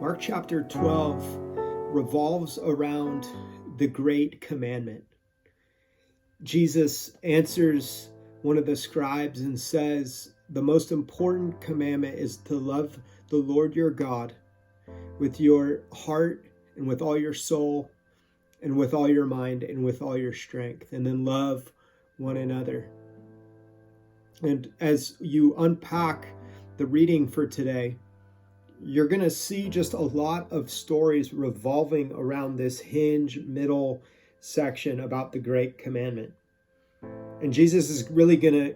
Mark chapter 12 revolves around the great commandment. Jesus answers one of the scribes and says, the most important commandment is to love the Lord your God with your heart and with all your soul and with all your mind and with all your strength, and then love one another. And as you unpack the reading for today, you're going to see just a lot of stories revolving around this hinge middle section about the great commandment. And Jesus is really going to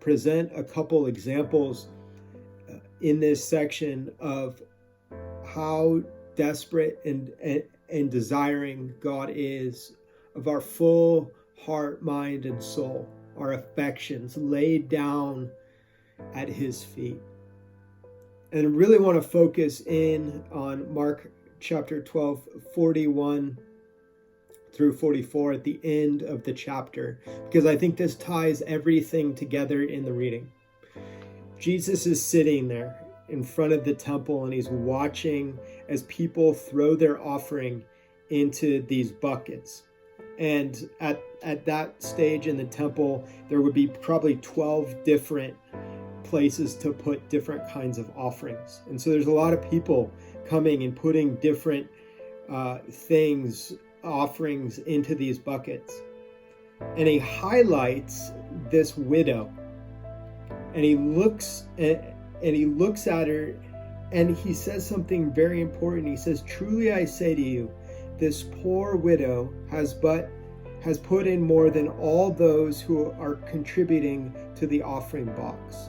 present a couple examples in this section of how desperate and desiring God is of our full heart, mind, and soul, our affections laid down at his feet. And I really want to focus in on Mark chapter 12, 41 through 44 at the end of the chapter, because I think this ties everything together in the reading. Jesus is sitting there in front of the temple and he's watching as people throw their offering into these buckets. And at that stage in the temple, there would be probably 12 different places to put different kinds of offerings. And so there's a lot of people coming and putting different offerings into these buckets. And he highlights this widow, and he looks at her, and he says something very important. He says, "Truly I say to you, this poor widow has put in more than all those who are contributing to the offering box.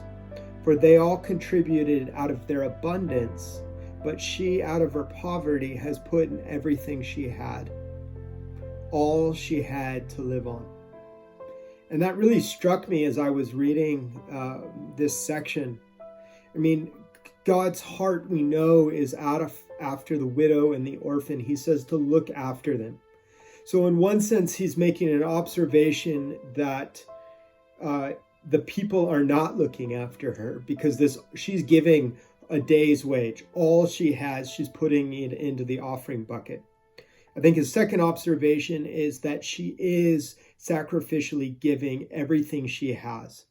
For they all contributed out of their abundance, but she out of her poverty has put in everything she had, all she had to live on." And that really struck me as I was reading this section. I mean, God's heart, we know, is after the widow and the orphan. He says to look after them. So in one sense, he's making an observation that the people are not looking after her because she's giving a day's wage. All she has, she's putting it into the offering bucket. I think his second observation is that she is sacrificially giving everything she has.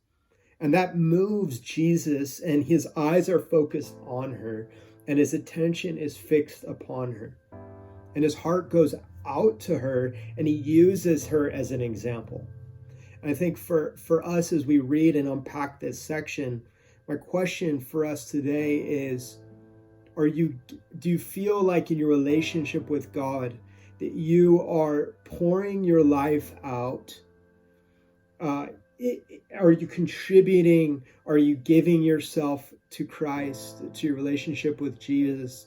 And that moves Jesus, and his eyes are focused on her, and his attention is fixed upon her. And his heart goes out to her, and he uses her as an example. And I think for us, as we read and unpack this section, my question for us today is, do you feel like in your relationship with God that you are pouring your life out? Are you contributing? Are you giving yourself to Christ, to your relationship with Jesus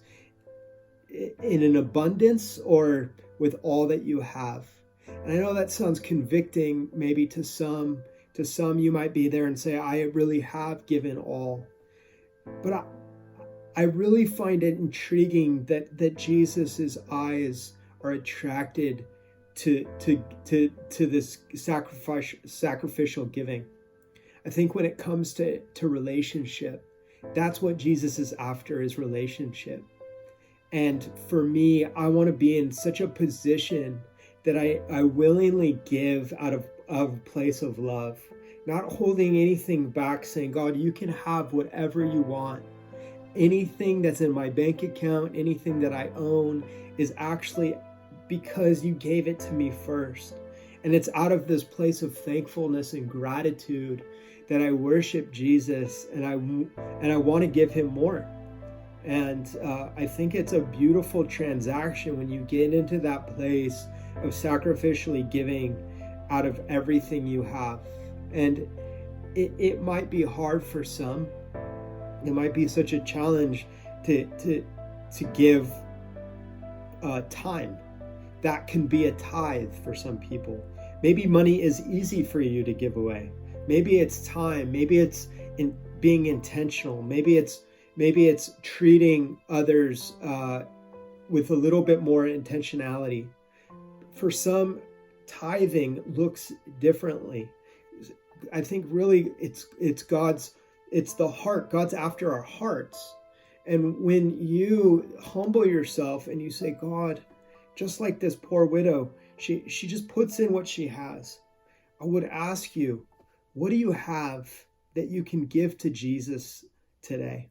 in an abundance or with all that you have? And I know that sounds convicting maybe to some. To some, you might be there and say, I really have given all. But I really find it intriguing that Jesus's eyes are attracted to this sacrificial giving. I think when it comes to relationship, that's what Jesus is after, is relationship. And for me, I want to be in such a position that I willingly give out of a place of love, not holding anything back, saying, God, you can have whatever you want. Anything that's in my bank account, anything that I own is actually because you gave it to me first. And it's out of this place of thankfulness and gratitude that I worship Jesus, and I want to give him more. And I think it's a beautiful transaction when you get into that place of sacrificially giving out of everything you have. And it might be hard for some. It might be such a challenge to give time. That can be a tithe for some people. Maybe money is easy for you to give away. Maybe it's time. Maybe it's being intentional. Maybe it's treating others with a little bit more intentionality. For some, tithing looks differently. I think really it's the heart. God's after our hearts. And when you humble yourself and you say, God, just like this poor widow, she just puts in what she has. I would ask you, what do you have that you can give to Jesus today?